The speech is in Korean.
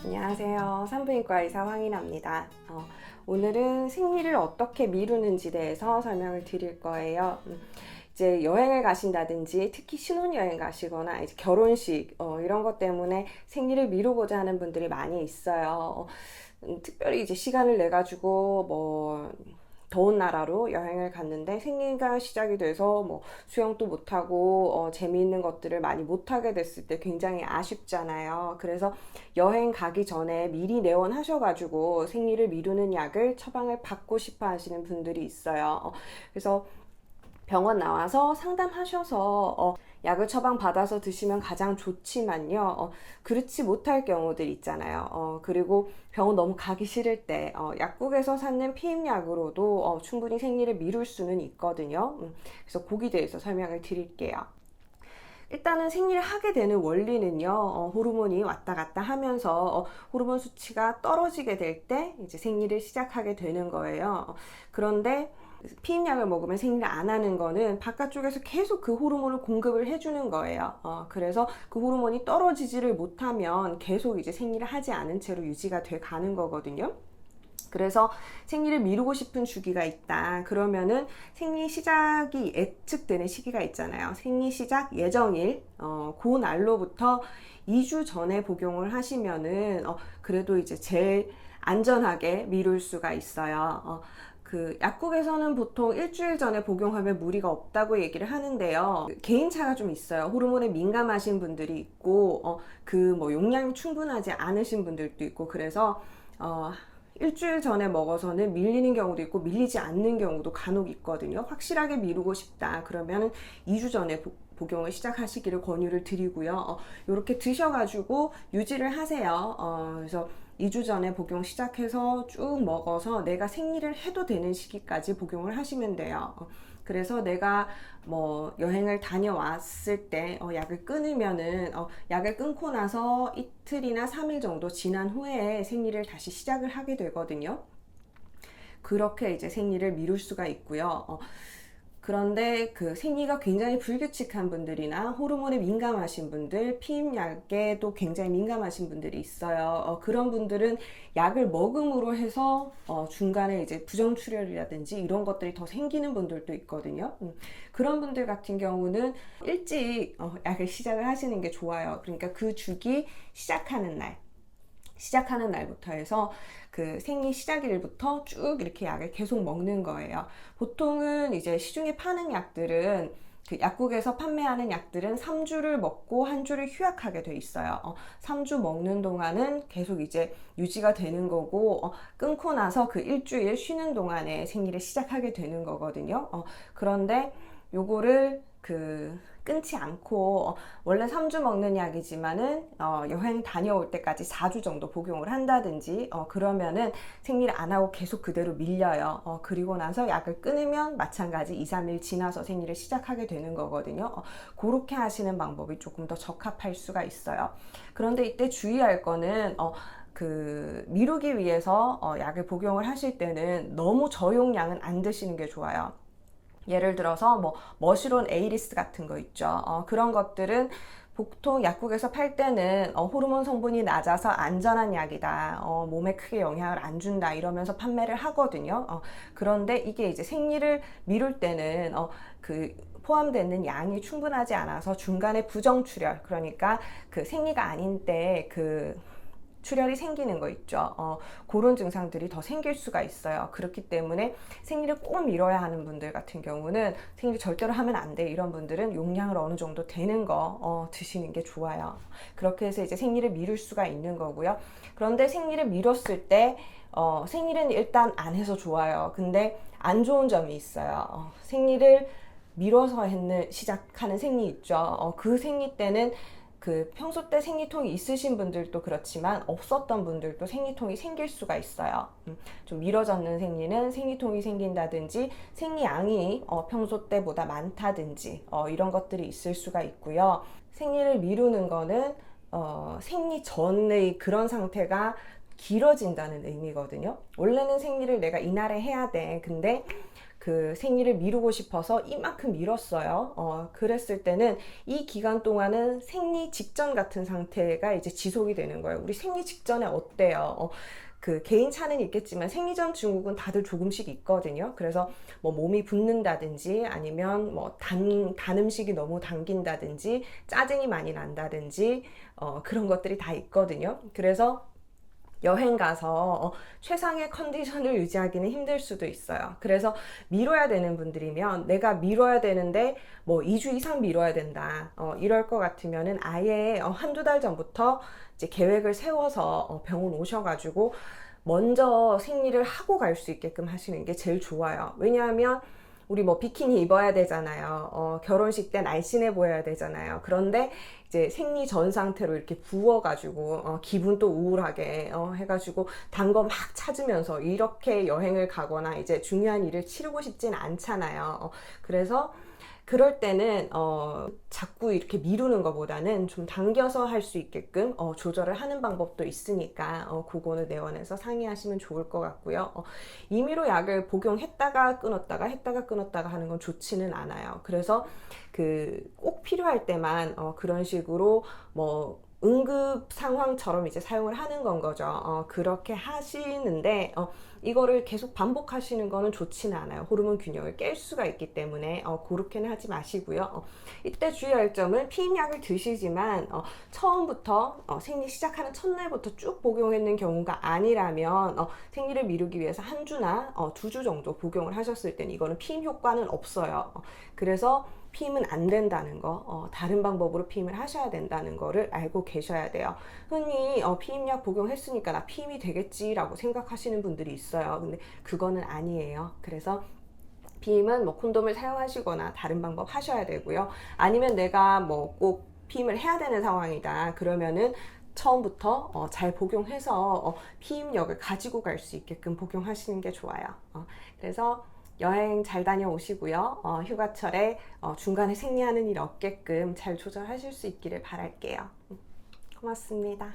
안녕하세요. 산부인과 의사 황인아입니다. 오늘은 생리를 어떻게 미루는지 대해서 설명을 드릴 거예요. 이제 여행을 가신다든지 특히 신혼여행 가시거나 이제 결혼식 이런 것 때문에 생리를 미루고자 하는 분들이 많이 있어요. 특별히 이제 시간을 내 가지고 뭐 더운 나라로 여행을 갔는데 생리가 시작이 돼서 뭐 수영도 못하고 재미있는 것들을 많이 못하게 됐을 때 굉장히 아쉽잖아요. 그래서 여행 가기 전에 미리 내원하셔가지고 생리를 미루는 약을 처방을 받고 싶어 하시는 분들이 있어요. 그래서 병원 나와서 상담하셔서 약을 처방받아서 드시면 가장 좋지만요. 그렇지 못할 경우들 있잖아요. 그리고 병원 너무 가기 싫을 때 약국에서 사는 피임약으로도 충분히 생리를 미룰 수는 있거든요. 그래서 거기에 대해서 설명을 드릴게요. 일단은 생리를 하게 되는 원리는요, 호르몬이 왔다 갔다 하면서 호르몬 수치가 떨어지게 될 때 이제 생리를 시작하게 되는 거예요. 그런데 피임약을 먹으면 생리를 안 하는 거는 바깥쪽에서 계속 그 호르몬을 공급을 해주는 거예요. 그래서 그 호르몬이 떨어지지를 못하면 계속 이제 생리를 하지 않은 채로 유지가 돼 가는 거거든요. 그래서 생리를 미루고 싶은 주기가 있다. 그러면은 생리 시작이 예측되는 시기가 있잖아요. 생리 시작 예정일, 그 날로부터 2주 전에 복용을 하시면은 그래도 이제 제일 안전하게 미룰 수가 있어요. 그 약국에서는 보통 일주일 전에 복용하면 무리가 없다고 얘기를 하는데요. 개인차가 좀 있어요. 호르몬에 민감하신 분들이 있고 그 뭐 용량이 충분하지 않으신 분들도 있고, 그래서 일주일 전에 먹어서는 밀리는 경우도 있고 밀리지 않는 경우도 간혹 있거든요. 확실하게 미루고 싶다 그러면 2주 전에 복용을 시작하시기를 권유를 드리고요. 이렇게 드셔가지고 유지를 하세요. 그래서 2주 전에 복용 시작해서 쭉 먹어서 내가 생리를 해도 되는 시기까지 복용을 하시면 돼요. 그래서 내가 뭐 여행을 다녀왔을 때 약을 끊으면은 약을 끊고 나서 이틀이나 3일 정도 지난 후에 생리를 다시 시작을 하게 되거든요. 그렇게 이제 생리를 미룰 수가 있고요. 그런데 그 생리가 굉장히 불규칙한 분들이나 호르몬에 민감하신 분들, 피임약에도 굉장히 민감하신 분들이 있어요. 그런 분들은 약을 먹음으로 해서 중간에 이제 부정출혈이라든지 이런 것들이 더 생기는 분들도 있거든요. 그런 분들 같은 경우는 일찍 약을 시작을 하시는 게 좋아요. 그러니까 그 주기 시작하는 날부터 해서 그 생리 시작일부터 쭉 이렇게 약을 계속 먹는 거예요. 보통은 이제 시중에 파는 약들은, 그 약국에서 판매하는 약들은 3주를 먹고 한 주를 휴약하게 돼 있어요. 3주 먹는 동안은 계속 이제 유지가 되는 거고, 끊고 나서 그 일주일 쉬는 동안에 생리를 시작하게 되는 거거든요. 그런데 요거를 끊지 않고 원래 3주 먹는 약이지만은 여행 다녀올 때까지 4주 정도 복용을 한다든지 그러면은 생리를 안 하고 계속 그대로 밀려요. 그리고 나서 약을 끊으면 마찬가지 2, 3일 지나서 생리를 시작하게 되는 거거든요. 그렇게 하시는 방법이 조금 더 적합할 수가 있어요. 그런데 이때 주의할 거는 미루기 위해서 약을 복용을 하실 때는 너무 저용량은 안 드시는 게 좋아요. 예를 들어서 뭐 머시론 에이리스 같은 거 있죠. 그런 것들은 보통 약국에서 팔 때는 호르몬 성분이 낮아서 안전한 약이다, 몸에 크게 영향을 안 준다 이러면서 판매를 하거든요. 그런데 이게 이제 생리를 미룰 때는 포함되는 양이 충분하지 않아서 중간에 부정출혈, 그러니까 그 생리가 아닌 때 출혈이 생기는 거 있죠. 그런 증상들이 더 생길 수가 있어요. 그렇기 때문에 생리를 꼭 미뤄야 하는 분들 같은 경우는 생리 절대로 하면 안 돼, 이런 분들은 용량을 어느 정도 되는 거 드시는 게 좋아요. 그렇게 해서 이제 생리를 미룰 수가 있는 거고요. 그런데 생리를 미뤘을 때 생리는 일단 안 해서 좋아요. 근데 안 좋은 점이 있어요. 생리를 미뤄서 시작하는 생리 있죠. 그 생리 때는 평소 때 생리통이 있으신 분들도 그렇지만 없었던 분들도 생리통이 생길 수가 있어요. 좀 미뤄졌는 생리는 생리통이 생긴다든지 생리양이 평소 때보다 많다든지 이런 것들이 있을 수가 있고요. 생리를 미루는 거는 생리 전의 그런 상태가 길어진다는 의미거든요. 원래는 생리를 내가 이날에 해야 돼. 근데 그 생리를 미루고 싶어서 이만큼 미뤘어요. 그랬을 때는 이 기간 동안은 생리 직전 같은 상태가 이제 지속이 되는 거예요. 우리 생리 직전에 어때요? 그 개인 차는 있겠지만 생리전 증후군 다들 조금씩 있거든요. 그래서 뭐 몸이 붓는다든지 아니면 뭐 단 음식이 너무 당긴다든지 짜증이 많이 난다든지 그런 것들이 다 있거든요. 그래서 여행 가서 최상의 컨디션을 유지하기는 힘들 수도 있어요. 그래서 미뤄야 되는 분들이면 내가 미뤄야 되는데 뭐 2주 이상 미뤄야 된다. 이럴 것 같으면은 아예 한두 달 전부터 이제 계획을 세워서 병원 오셔가지고 먼저 생리를 하고 갈 수 있게끔 하시는 게 제일 좋아요. 왜냐하면 우리 뭐 비키니 입어야 되잖아요. 결혼식 때 날씬해 보여야 되잖아요. 그런데 이제 생리 전 상태로 이렇게 부어가지고 기분 또 우울하게 해가지고 단 거 막 찾으면서 이렇게 여행을 가거나 이제 중요한 일을 치르고 싶진 않잖아요. 그래서 그럴 때는 자꾸 이렇게 미루는 것보다는 좀 당겨서 할 수 있게끔 조절을 하는 방법도 있으니까 그거는 내원에서 상의하시면 좋을 것 같고요. 임의로 약을 복용했다가 끊었다가 했다가 끊었다가 하는 건 좋지는 않아요. 그래서 그 꼭 필요할 때만 그런 식으로 뭐 응급 상황처럼 이제 사용을 하는 건 거죠. 그렇게 하시는데 이거를 계속 반복하시는 거는 좋지는 않아요. 호르몬 균형을 깰 수가 있기 때문에 그렇게는 하지 마시고요. 이때 주의할 점은 피임약을 드시지만 처음부터 생리 시작하는 첫날부터 쭉 복용했는 경우가 아니라면 생리를 미루기 위해서 한 주나 2주 정도 복용을 하셨을 땐 이거는 피임 효과는 없어요. 그래서 피임은 안 된다는 거, 다른 방법으로 피임을 하셔야 된다는 거를 알고 계셔야 돼요. 흔히 피임약 복용했으니까 나 피임이 되겠지라고 생각하시는 분들이 있어요. 근데 그거는 아니에요. 그래서 피임은 뭐 콘돔을 사용하시거나 다른 방법 하셔야 되고요. 아니면 내가 뭐 꼭 피임을 해야 되는 상황이다. 그러면은 처음부터 잘 복용해서 피임력을 가지고 갈 수 있게끔 복용하시는 게 좋아요. 그래서 여행 잘 다녀오시고요. 휴가철에 중간에 생리하는 일 없게끔 잘 조절하실 수 있기를 바랄게요. 고맙습니다.